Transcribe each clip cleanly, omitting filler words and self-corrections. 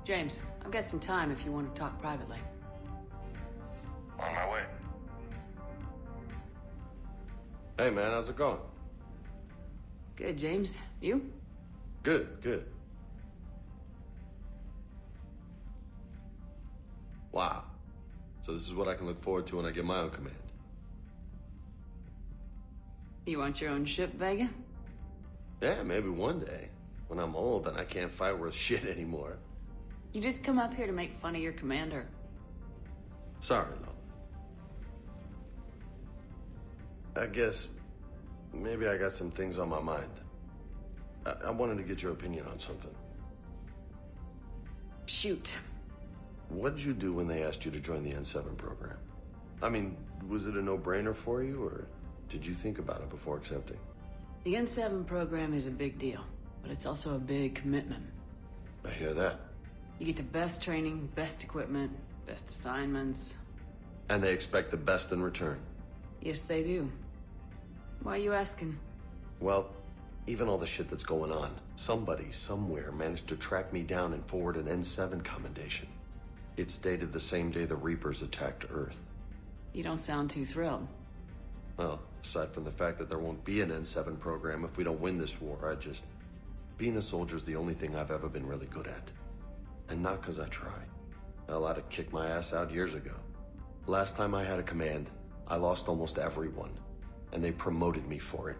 James, I've got some time if you want to talk privately. On my way. Hey man, how's it going? Good, James. You? Good, good. Wow. So this is what I can look forward to when I get my own command. You want your own ship, Vega? Yeah, maybe one day. When I'm old and I can't fight worth shit anymore. You just come up here to make fun of your commander. Sorry, Lola. I guess maybe I got some things on my mind. I wanted to get your opinion on something. Shoot. What did you do when they asked you to join the N7 program? I mean, was it a no-brainer for you, or did you think about it before accepting? The N7 program is a big deal, but it's also a big commitment. I hear that. You get the best training, best equipment, best assignments. And they expect the best in return. Yes, they do. Why are you asking? Well, even all the shit that's going on, somebody somewhere managed to track me down and forward an N7 commendation. It's dated the same day the Reapers attacked Earth. You don't sound too thrilled. Well, aside from the fact that there won't be an N7 program if we don't win this war, being a soldier's the only thing I've ever been really good at. And not because I try. Hell, I'd have kicked my ass out years ago. Last time I had a command, I lost almost everyone. And they promoted me for it.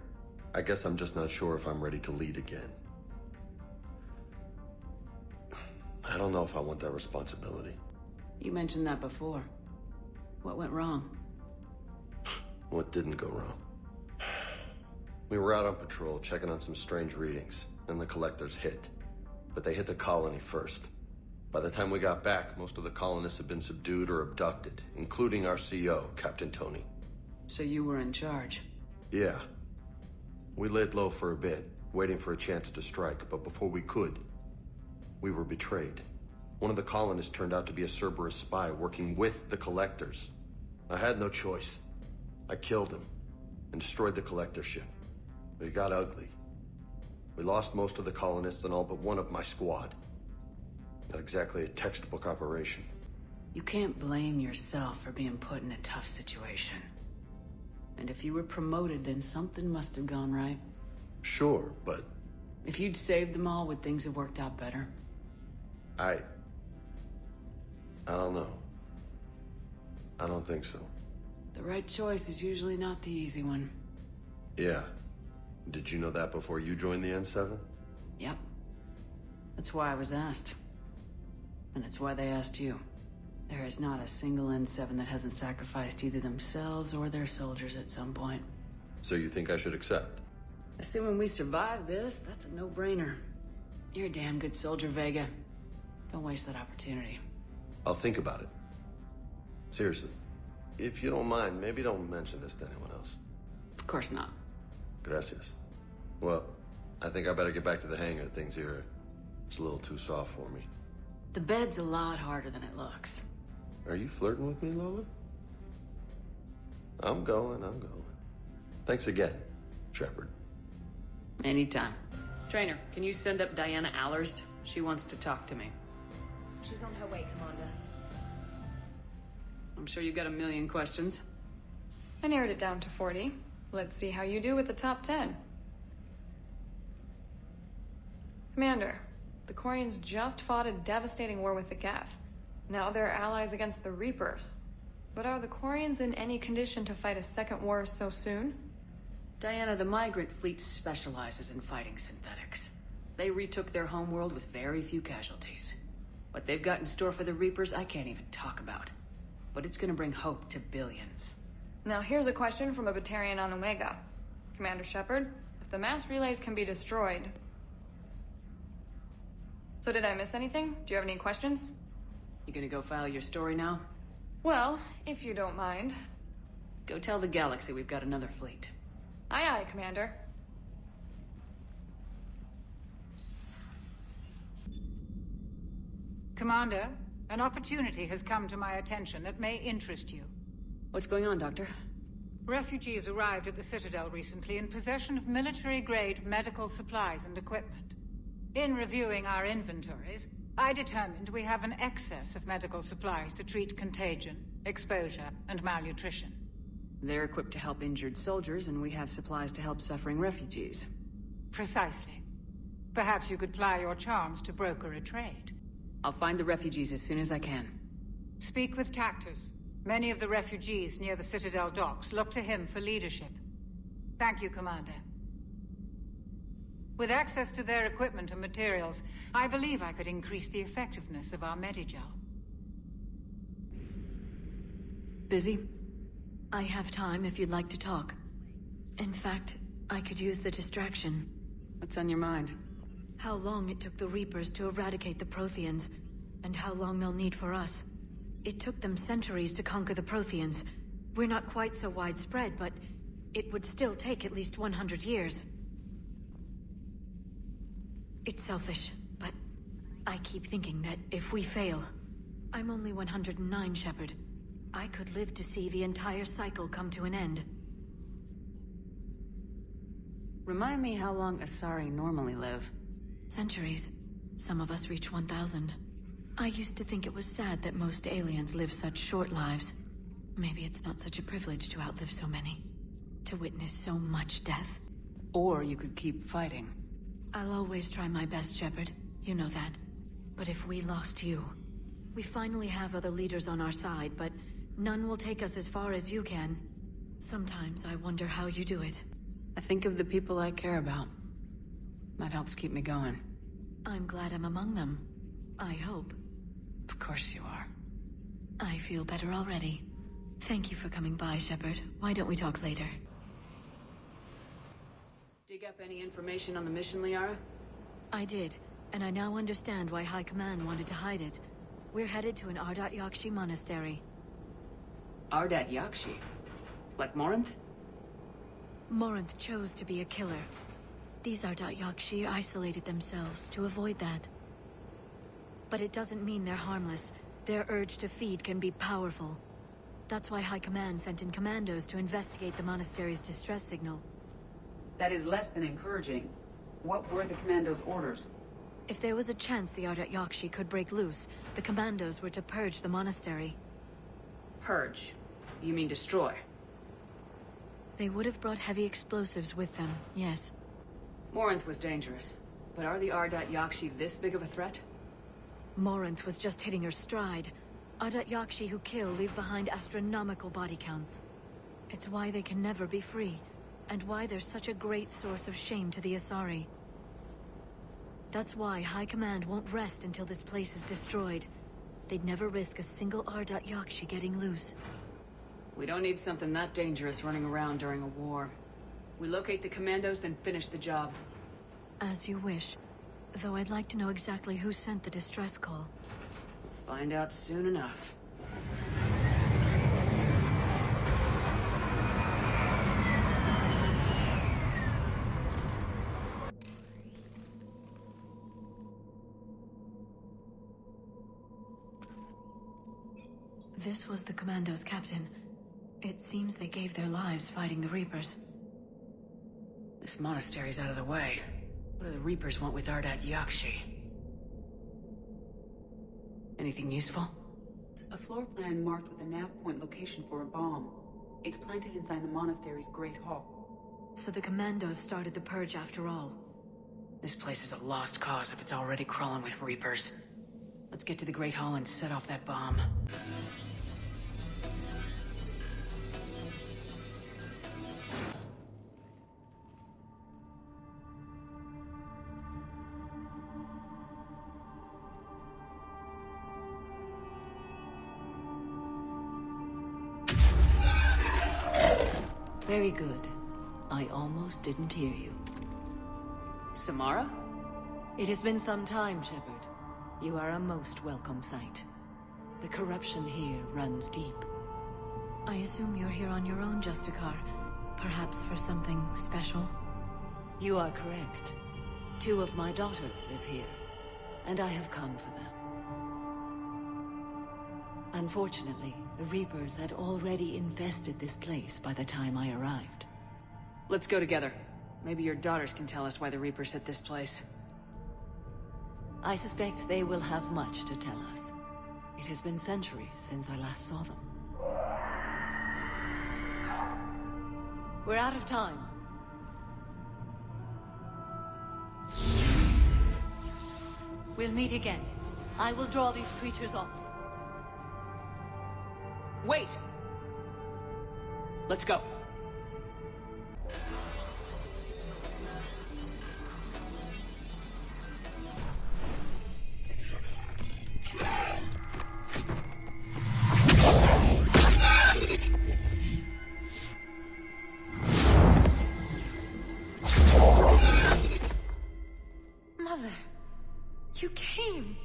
I guess I'm just not sure if I'm ready to lead again. I don't know if I want that responsibility. You mentioned that before. What went wrong? What didn't go wrong? We were out on patrol, checking on some strange readings, and the collectors hit. But they hit the colony first. By the time we got back, most of the colonists had been subdued or abducted, including our CO, Captain Tony. So you were in charge? Yeah. We laid low for a bit, waiting for a chance to strike, but before we could, we were betrayed. One of the colonists turned out to be a Cerberus spy working with the collectors. I had no choice. I killed him and destroyed the collector ship. But it got ugly. We lost most of the colonists and all but one of my squad. Not exactly a textbook operation. You can't blame yourself for being put in a tough situation. And if you were promoted, then something must have gone right. Sure, but... If you'd saved them all, would things have worked out better? I don't know. I don't think so. The right choice is usually not the easy one. Yeah. Did you know that before you joined the N7? Yep. That's why I was asked. And it's why they asked you. There is not a single N7 that hasn't sacrificed either themselves or their soldiers at some point. So you think I should accept? Assuming we survive this, that's a no-brainer. You're a damn good soldier, Vega. Don't waste that opportunity. I'll think about it. Seriously. If you don't mind, maybe don't mention this to anyone else. Of course not. Gracias. Well, I think I better get back to the hangar. Things here, it's a little too soft for me. The bed's a lot harder than it looks. Are you flirting with me, Lola? I'm going. Thanks again, Shepard. Anytime. Trainer, can you send up Diana Allers? She wants to talk to me. She's on her way, Commander. I'm sure you've got a million questions. I narrowed it down to 40. Let's see how you do with the top 10. Commander, the Quarians just fought a devastating war with the Geth. Now they're allies against the Reapers. But are the Quarians in any condition to fight a second war so soon? Diana, the migrant fleet specializes in fighting synthetics. They retook their homeworld with very few casualties. What they've got in store for the Reapers, I can't even talk about. But it's gonna bring hope to billions. Now here's a question from a Batarian on Omega. Commander Shepard, if the mass relays can be destroyed... So did I miss anything? Do you have any questions? You gonna go file your story now? Well, if you don't mind. Go tell the galaxy we've got another fleet. Aye, aye, Commander. Commander, an opportunity has come to my attention that may interest you. What's going on, Doctor? Refugees arrived at the Citadel recently in possession of military-grade medical supplies and equipment. In reviewing our inventories, I determined we have an excess of medical supplies to treat contagion, exposure, and malnutrition. They're equipped to help injured soldiers, and we have supplies to help suffering refugees. Precisely. Perhaps you could ply your charms to broker a trade. I'll find the refugees as soon as I can. Speak with Tactus. Many of the refugees near the Citadel docks look to him for leadership. Thank you, Commander. With access to their equipment and materials, I believe I could increase the effectiveness of our Medigel. Busy? I have time if you'd like to talk. In fact, I could use the distraction. What's on your mind? How long it took the Reapers to eradicate the Protheans, and how long they'll need for us. It took them centuries to conquer the Protheans. We're not quite so widespread, but it would still take at least 100 years. It's selfish, but I keep thinking that if we fail... I'm only 109, Shepard. I could live to see the entire cycle come to an end. Remind me how long Asari normally live. Centuries. Some of us reach 1,000. I used to think it was sad that most aliens live such short lives. Maybe it's not such a privilege to outlive so many. To witness so much death. Or you could keep fighting. I'll always try my best, Shepard. You know that. But if we lost you... We finally have other leaders on our side, but none will take us as far as you can. Sometimes I wonder how you do it. I think of the people I care about. That helps keep me going. I'm glad I'm among them. I hope. Of course you are. I feel better already. Thank you for coming by, Shepard. Why don't we talk later? Dig up any information on the mission, Liara? I did, and I now understand why High Command wanted to hide it. We're headed to an Ardat Yakshi monastery. Ardat Yakshi? Like Morinth? Morinth chose to be a killer. These Ardat Yakshi isolated themselves to avoid that. But it doesn't mean they're harmless. Their urge to feed can be powerful. That's why High Command sent in commandos to investigate the monastery's distress signal. That is less than encouraging. What were the commandos' orders? If there was a chance the Ardat Yakshi could break loose, the commandos were to purge the monastery. Purge? You mean destroy? They would have brought heavy explosives with them, yes. Morinth was dangerous. But are the Ardat Yakshi this big of a threat? Morinth was just hitting her stride. Ardat Yakshi who kill leave behind astronomical body counts. It's why they can never be free, and why they're such a great source of shame to the Asari. That's why High Command won't rest until this place is destroyed. They'd never risk a single Ardat Yakshi getting loose. We don't need something that dangerous running around during a war. We locate the commandos, then finish the job. As you wish. Though I'd like to know exactly who sent the distress call. Find out soon enough. This was the commando's captain. It seems they gave their lives fighting the Reapers. This monastery's out of the way. What do the Reapers want with Ardat Yakshi? Anything useful? A floor plan marked with a nav point location for a bomb. It's planted inside the monastery's Great Hall. So the commandos started the purge after all. This place is a lost cause if it's already crawling with Reapers. Let's get to the Great Hall and set off that bomb. Very good. I almost didn't hear you. Samara? It has been some time, Shepard. You are a most welcome sight. The corruption here runs deep. I assume you're here on your own, Justicar. Perhaps for something special? You are correct. 2 of my daughters live here, and I have come for them. Unfortunately, the Reapers had already infested this place by the time I arrived. Let's go together. Maybe your daughters can tell us why the Reapers hit this place. I suspect they will have much to tell us. It has been centuries since I last saw them. We're out of time. We'll meet again. I will draw these creatures off. Wait! Let's go. Mother, you came.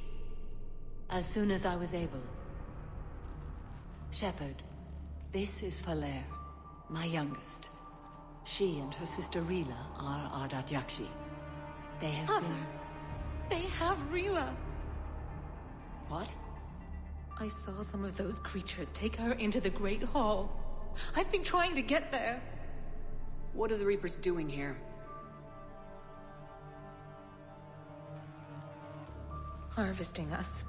As soon as I was able. Shepard, this is Falere, my youngest. She and her sister Rila are Ardat Yakshi. They have Mother, been... they have Rila. What? I saw some of those creatures take her into the Great Hall. I've been trying to get there. What are the Reapers doing here? Harvesting us.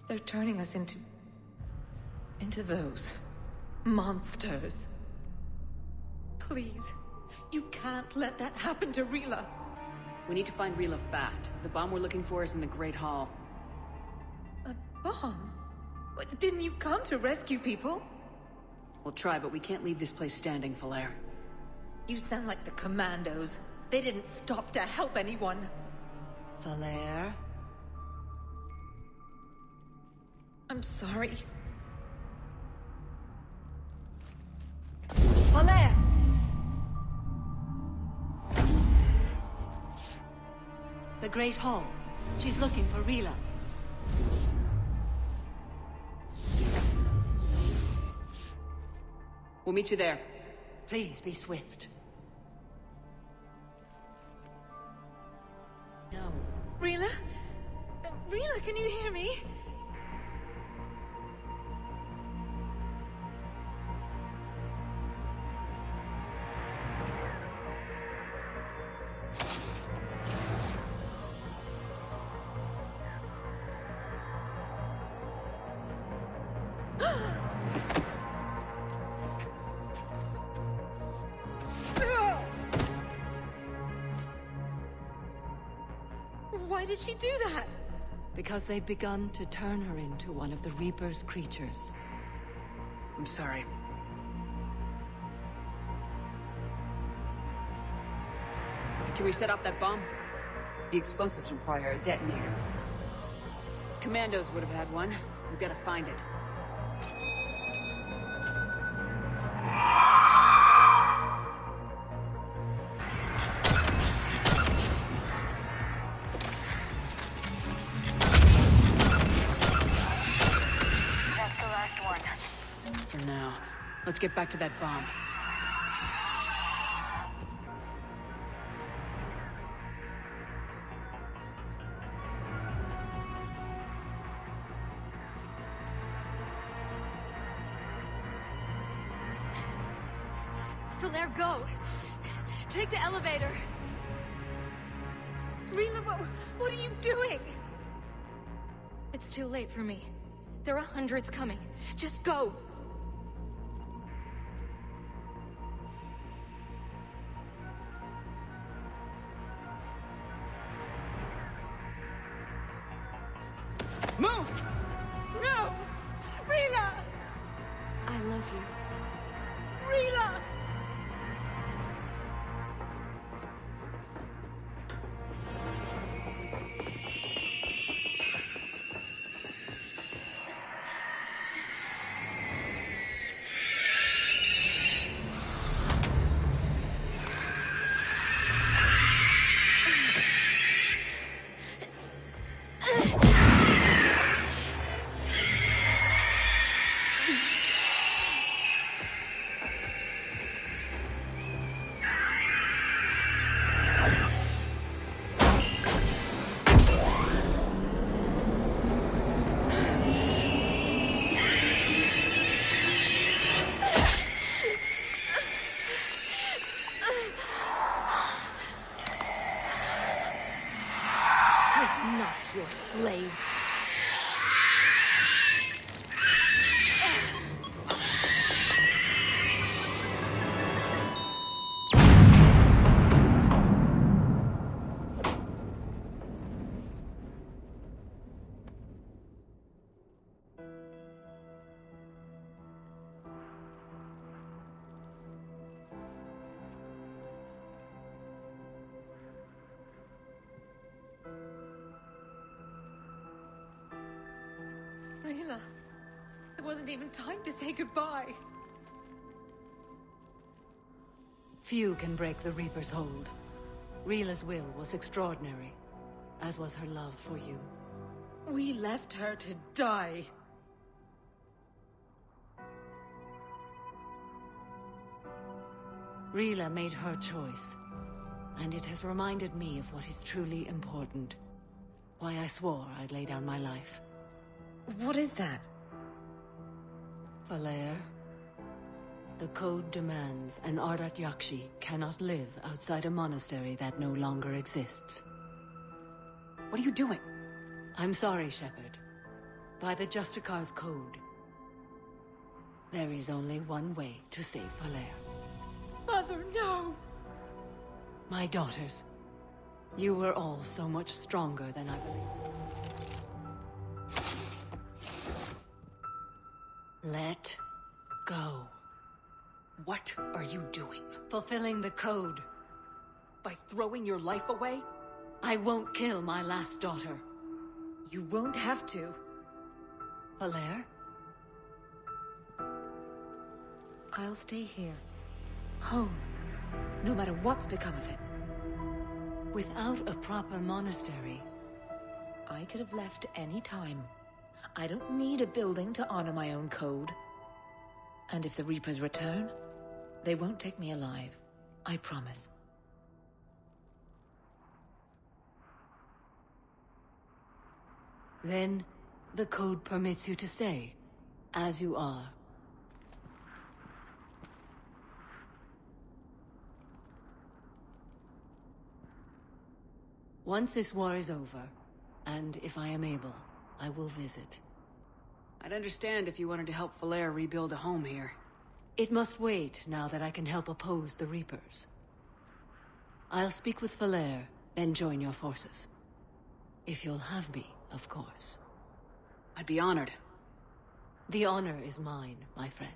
They're turning us into those monsters. Please, you can't let that happen to Rila. We need to find Rila fast. The bomb we're looking for is in the Great Hall. A bomb? What, didn't you come to rescue people? We'll try, but we can't leave this place standing, Falere. You sound like the Commandos. They didn't stop to help anyone. Falere? I'm sorry. Falere! The Great Hall. She's looking for Rila. We'll meet you there. Please be swift. No. Rila? Rila, can you hear me? Why did she do that? Because they've begun to turn her into one of the Reaper's creatures. I'm sorry. Can we set off that bomb? The explosives require a detonator. Commandos would have had one. We've got to find it. Let's get back to that bomb. Falere, go! Take the elevator! Rila, what are you doing? It's too late for me. There are hundreds coming. Just go! Move! No! Rila! I love you. Rila! There wasn't even time to say goodbye. Few can break the Reaper's hold. Rila's will was extraordinary, as was her love for you. We left her to die. Rila made her choice, and it has reminded me of what is truly important. Why I swore I'd lay down my life. What is that? Falair, the code demands an Ardat Yakshi cannot live outside a monastery that no longer exists. What are you doing? I'm sorry, Shepard. By the Justicar's code, there is only one way to save Falair. Mother, no! My daughters, you were all so much stronger than I believed. Let go. What are you doing? Fulfilling the code. By throwing your life away? I won't kill my last daughter. You won't have to. Falair? I'll stay here. Home. No matter what's become of it. Without a proper monastery, I could have left any time. I don't need a building to honor my own code. And if the Reapers return, they won't take me alive. I promise. then the code permits you to stay, as you are. Once this war is over, and if I am able, I will visit. I'd understand if you wanted to help Falair rebuild a home here. It must wait now that I can help oppose the Reapers. I'll speak with Falair, then join your forces. If you'll have me, of course. I'd be honored. The honor is mine, my friend.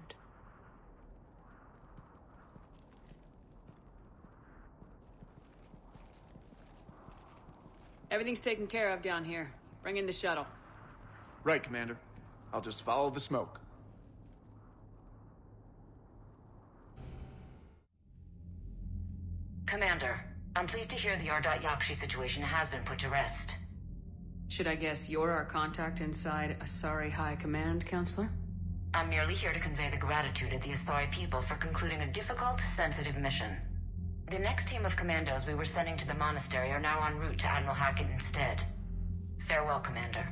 Everything's taken care of down here. Bring in the shuttle. Right, Commander. I'll just follow the smoke. Commander, I'm pleased to hear the Ardat Yakshi situation has been put to rest. Should I guess you're our contact inside Asari High Command, Counselor? I'm merely here to convey the gratitude of the Asari people for concluding a difficult, sensitive mission. The next team of commandos we were sending to the monastery are now en route to Admiral Hackett instead. Farewell, Commander.